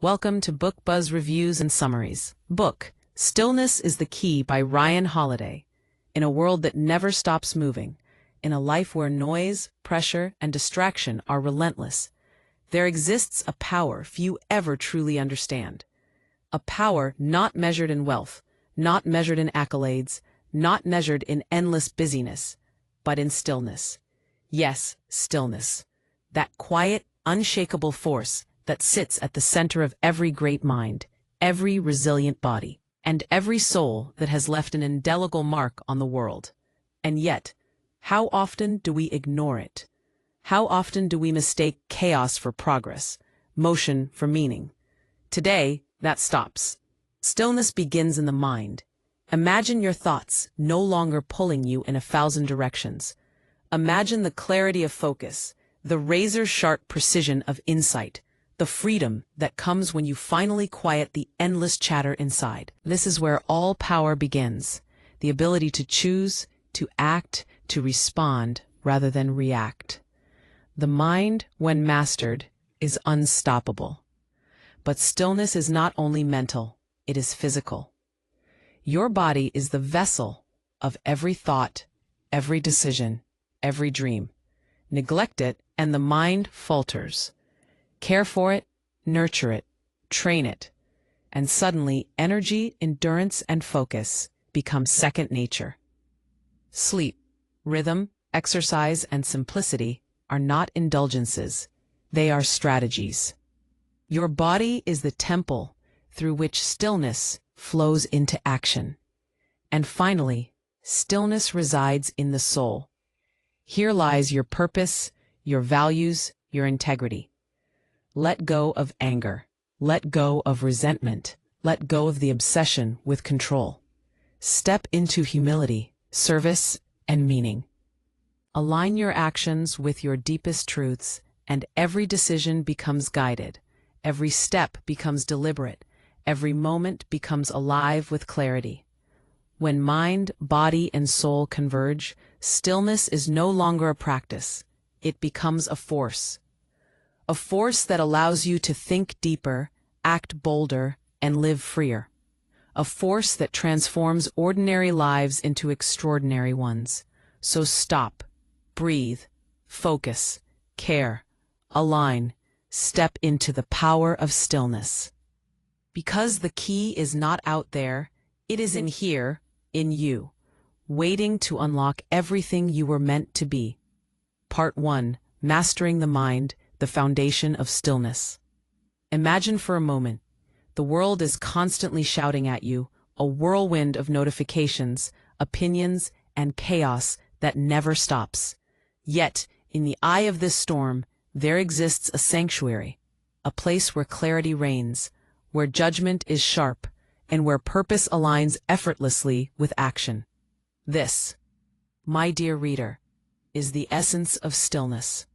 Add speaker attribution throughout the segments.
Speaker 1: Welcome to Book Buzz Reviews and Summaries. Book, Stillness is the Key by Ryan Holiday. In a world that never stops moving, in a life where noise, pressure, and distraction are relentless, there exists a power few ever truly understand. A power not measured in wealth, not measured in accolades, not measured in endless busyness, but in stillness. Yes, stillness. That quiet, unshakable force that sits at the center of every great mind, every resilient body, and every soul that has left an indelible mark on the world. And yet, how often do we ignore it? How often do we mistake chaos for progress, motion for meaning? Today, that stops. Stillness begins in the mind. Imagine your thoughts no longer pulling you in 1,000 directions. Imagine the clarity of focus, the razor-sharp precision of insight, the freedom that comes when you finally quiet the endless chatter inside. This is where all power begins, the ability to choose, to act, to respond rather than react. The mind, when mastered, is unstoppable. But stillness is not only mental, it is physical. Your body is the vessel of every thought, every decision, every dream. Neglect it, and the mind falters. Care for it, nurture it, train it, and suddenly energy, endurance, and focus become second nature. Sleep, rhythm, exercise, and simplicity are not indulgences. They are strategies. Your body is the temple through which stillness flows into action. And finally, stillness resides in the soul. Here lies your purpose, your values, your integrity. Let go of anger. Let go of resentment. Let go of the obsession with control. Step into humility, service, and meaning. Align your actions with your deepest truths, and every decision becomes guided. Every step becomes deliberate. Every moment becomes alive with clarity. When mind, body, and soul converge, stillness is no longer a practice. It becomes a force. A force that allows you to think deeper, act bolder, and live freer. A force that transforms ordinary lives into extraordinary ones. So stop, breathe, focus, care, align, step into the power of stillness. Because the key is not out there, it is in here, in you, waiting to unlock everything you were meant to be. Part 1. Mastering the Mind, the Foundation of Stillness. Imagine for a moment, the world is constantly shouting at you, a whirlwind of notifications, opinions, and chaos that never stops. Yet, in the eye of this storm, there exists a sanctuary, a place where clarity reigns, where judgment is sharp, and where purpose aligns effortlessly with action. This, my dear reader, is the essence of stillness.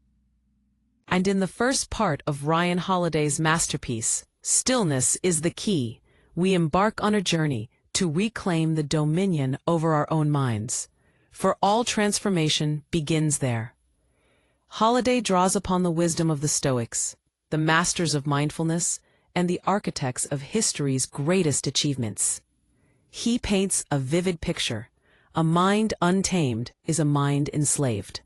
Speaker 1: And in the first part of Ryan Holiday's masterpiece, Stillness is the Key, we embark on a journey to reclaim the dominion over our own minds. For all transformation begins there. Holiday draws upon the wisdom of the Stoics, the masters of mindfulness, and the architects of history's greatest achievements. He paints a vivid picture. A mind untamed is a mind enslaved.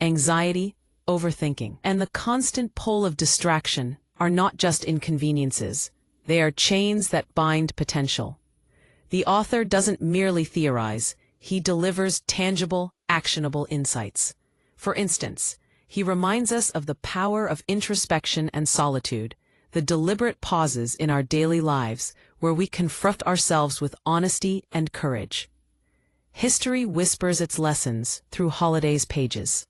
Speaker 1: Anxiety, overthinking, and the constant pull of distraction are not just inconveniences. They are chains that bind potential. The author doesn't merely theorize, he delivers tangible, actionable insights. For instance, he reminds us of the power of introspection and solitude, the deliberate pauses in our daily lives where we confront ourselves with honesty and courage. History whispers its lessons through Holiday's pages.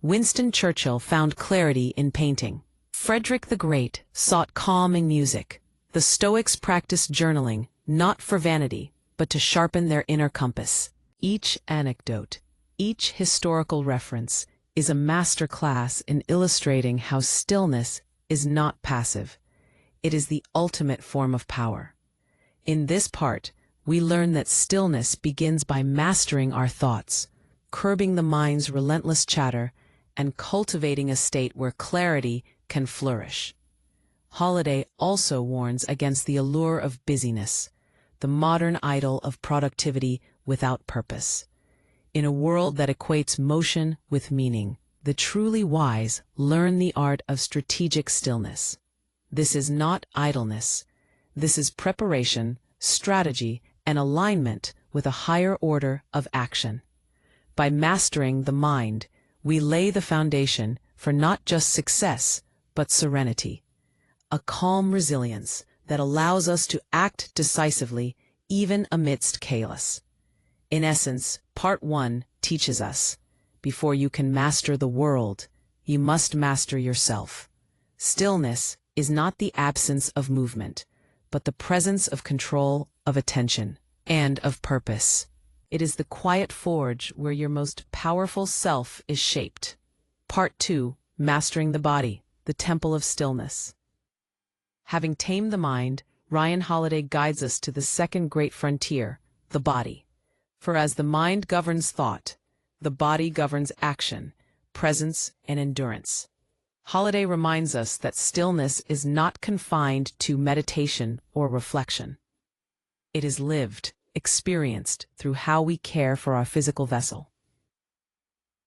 Speaker 1: Winston Churchill found clarity in painting. Frederick the Great sought calm in music. The Stoics practiced journaling, not for vanity, but to sharpen their inner compass. Each anecdote, each historical reference, is a master class in illustrating how stillness is not passive. It is the ultimate form of power. In this part, we learn that stillness begins by mastering our thoughts, curbing the mind's relentless chatter, and cultivating a state where clarity can flourish. Holiday also warns against the allure of busyness, the modern idol of productivity without purpose. In a world that equates motion with meaning, the truly wise learn the art of strategic stillness. This is not idleness. This is preparation, strategy, and alignment with a higher order of action. By mastering the mind, we lay the foundation for not just success, but serenity, a calm resilience that allows us to act decisively even amidst chaos. In essence, Part 1 teaches us, before you can master the world, you must master yourself. Stillness is not the absence of movement, but the presence of control, of attention, and of purpose. It is the quiet forge where your most powerful self is shaped. Part 2, Mastering the Body, the Temple of Stillness. Having tamed the mind, Ryan Holiday guides us to the second great frontier, the body. For as the mind governs thought, the body governs action, presence, and endurance. Holiday reminds us that stillness is not confined to meditation or reflection. It is lived, experienced through how we care for our physical vessel,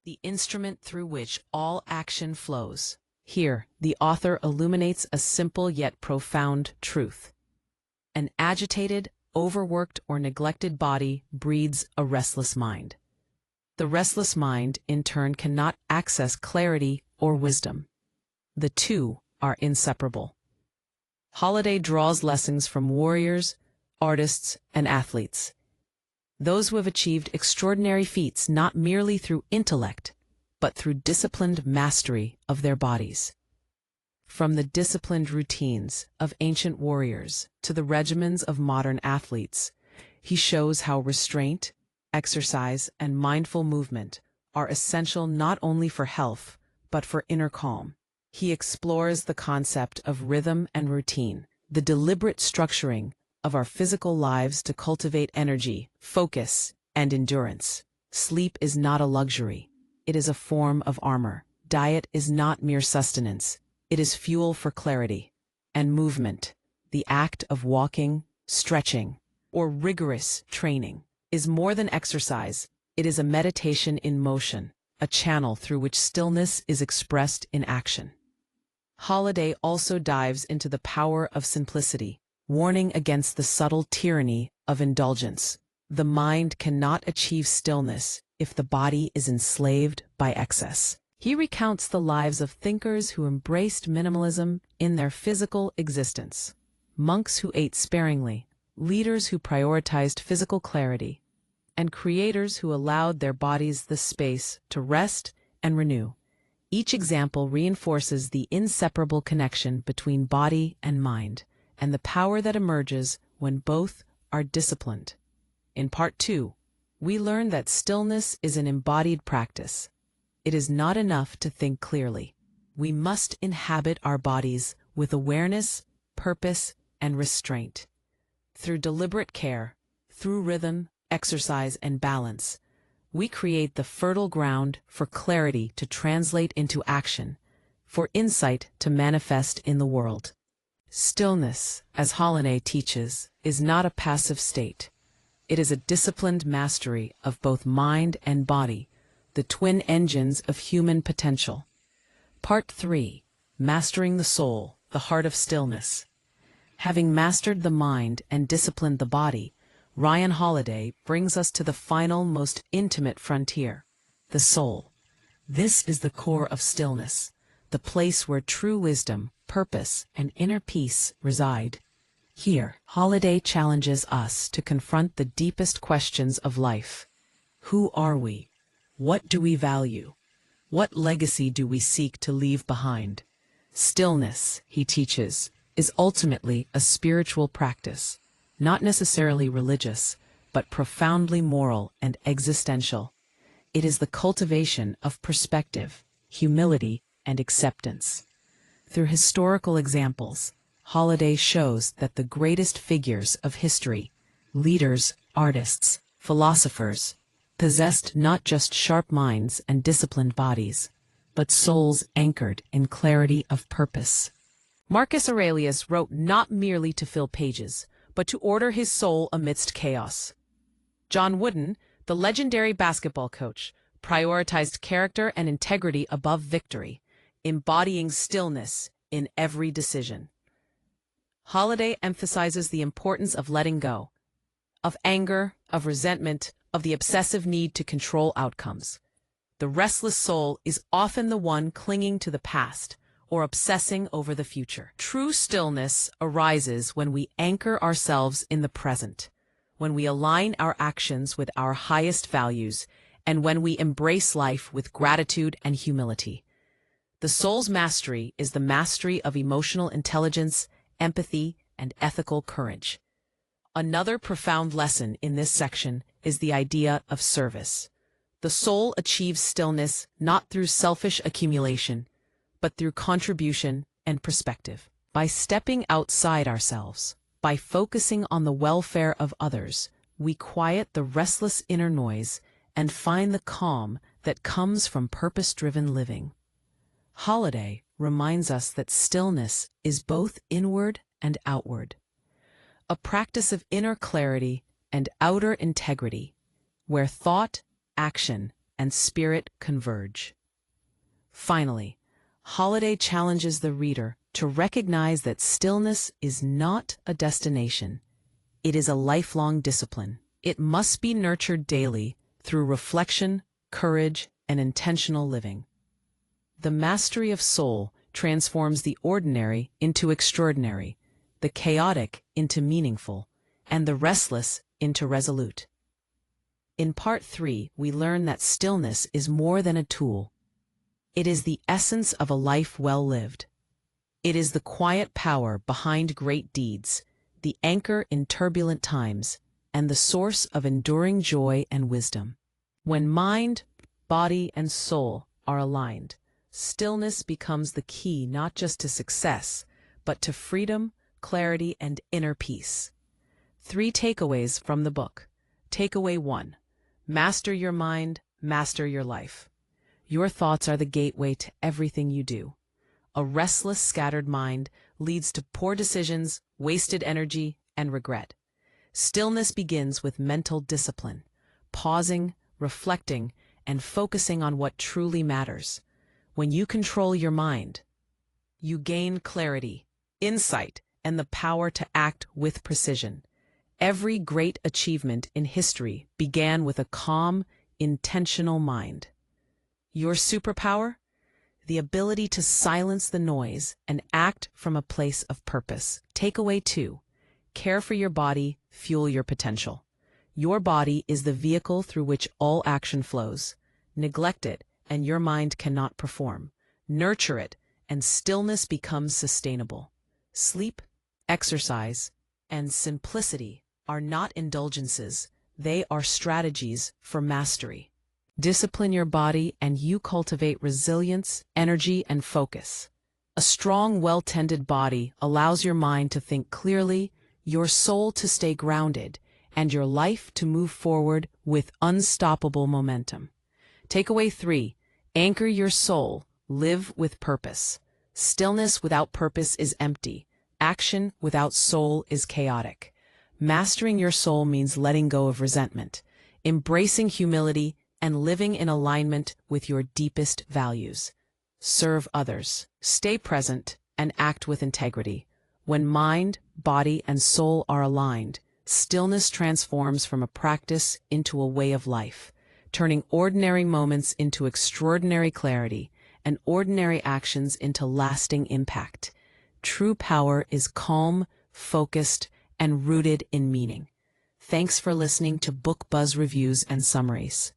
Speaker 1: the instrument through which all action flows. Here, the author illuminates a simple yet profound truth. An agitated, overworked, or neglected body breeds a restless mind. The restless mind, in turn, cannot access clarity or wisdom. The two are inseparable. Holiday draws lessons from warriors, artists, and athletes. Those who have achieved extraordinary feats not merely through intellect, but through disciplined mastery of their bodies. From the disciplined routines of ancient warriors to the regimens of modern athletes, he shows how restraint, exercise, and mindful movement are essential not only for health, but for inner calm. He explores the concept of rhythm and routine, the deliberate structuring of our physical lives to cultivate energy, focus, and endurance. Sleep is not a luxury. It is a form of armor. Diet is not mere sustenance. It is fuel for clarity. And movement, the act of walking, stretching, or rigorous training, is more than exercise. It is a meditation in motion, a channel through which stillness is expressed in action. Holiday also dives into the power of simplicity, warning against the subtle tyranny of indulgence. The mind cannot achieve stillness if the body is enslaved by excess. He recounts the lives of thinkers who embraced minimalism in their physical existence, monks who ate sparingly, leaders who prioritized physical clarity, and creators who allowed their bodies the space to rest and renew. Each example reinforces the inseparable connection between body and mind, and the power that emerges when both are disciplined. In Part 2, we learn that stillness is an embodied practice. It is not enough to think clearly. We must inhabit our bodies with awareness, purpose, and restraint. Through deliberate care, through rhythm, exercise, and balance, we create the fertile ground for clarity to translate into action, for insight to manifest in the world. Stillness, as Holiday teaches, is not a passive state. It is a disciplined mastery of both mind and body, the twin engines of human potential. Part 3, Mastering the Soul, the Heart of Stillness. Having mastered the mind and disciplined the body, Ryan Holiday brings us to the final, most intimate frontier, the soul. This is the core of stillness, the place where true wisdom, purpose, and inner peace reside. Here, Holiday challenges us to confront the deepest questions of life. Who are we? What do we value? What legacy do we seek to leave behind? Stillness, he teaches, is ultimately a spiritual practice, not necessarily religious, but profoundly moral and existential. It is the cultivation of perspective, humility, and acceptance. Through historical examples, Holiday shows that the greatest figures of history, leaders, artists, philosophers, possessed not just sharp minds and disciplined bodies, but souls anchored in clarity of purpose. Marcus Aurelius wrote not merely to fill pages, but to order his soul amidst chaos. John Wooden, the legendary basketball coach, prioritized character and integrity above victory, embodying stillness in every decision. Holiday emphasizes the importance of letting go, of anger, of resentment, of the obsessive need to control outcomes. The restless soul is often the one clinging to the past or obsessing over the future. True stillness arises when we anchor ourselves in the present, when we align our actions with our highest values, and when we embrace life with gratitude and humility. The soul's mastery is the mastery of emotional intelligence, empathy, and ethical courage. Another profound lesson in this section is the idea of service. The soul achieves stillness not through selfish accumulation, but through contribution and perspective. By stepping outside ourselves, by focusing on the welfare of others, we quiet the restless inner noise and find the calm that comes from purpose-driven living. Holiday reminds us that stillness is both inward and outward, a practice of inner clarity and outer integrity, where thought, action, and spirit converge. Finally, Holiday challenges the reader to recognize that stillness is not a destination. It is a lifelong discipline. It must be nurtured daily through reflection, courage, and intentional living. The mastery of soul transforms the ordinary into extraordinary, the chaotic into meaningful, and the restless into resolute. In Part 3, we learn that stillness is more than a tool. It is the essence of a life well lived. It is the quiet power behind great deeds, the anchor in turbulent times, and the source of enduring joy and wisdom. When mind, body, and soul are aligned, stillness becomes the key not just to success, but to freedom, clarity, and inner peace. 3 takeaways from the book. Takeaway 1. Master your mind, master your life. Your thoughts are the gateway to everything you do. A restless, scattered mind leads to poor decisions, wasted energy, and regret. Stillness begins with mental discipline, pausing, reflecting, and focusing on what truly matters. When you control your mind, you gain clarity, insight, and the power to act with precision. Every great achievement in history began with a calm, intentional mind. Your superpower? The ability to silence the noise and act from a place of purpose. Takeaway 2. Care for your body, fuel your potential. Your body is the vehicle through which all action flows. Neglect it, and your mind cannot perform. Nurture it, and stillness becomes sustainable. Sleep, exercise, and simplicity are not indulgences. They are strategies for mastery. Discipline your body and you cultivate resilience, energy, and focus. A strong, well-tended body allows your mind to think clearly, your soul to stay grounded, and your life to move forward with unstoppable momentum. Takeaway 3. Anchor your soul. Live with purpose. Stillness without purpose is empty. Action without soul is chaotic. Mastering your soul means letting go of resentment, embracing humility, and living in alignment with your deepest values. Serve others, stay present, and act with integrity. When mind, body, and soul are aligned, stillness transforms from a practice into a way of life, turning ordinary moments into extraordinary clarity and ordinary actions into lasting impact. True power is calm, focused, and rooted in meaning. Thanks for listening to Book Buzz Reviews and Summaries.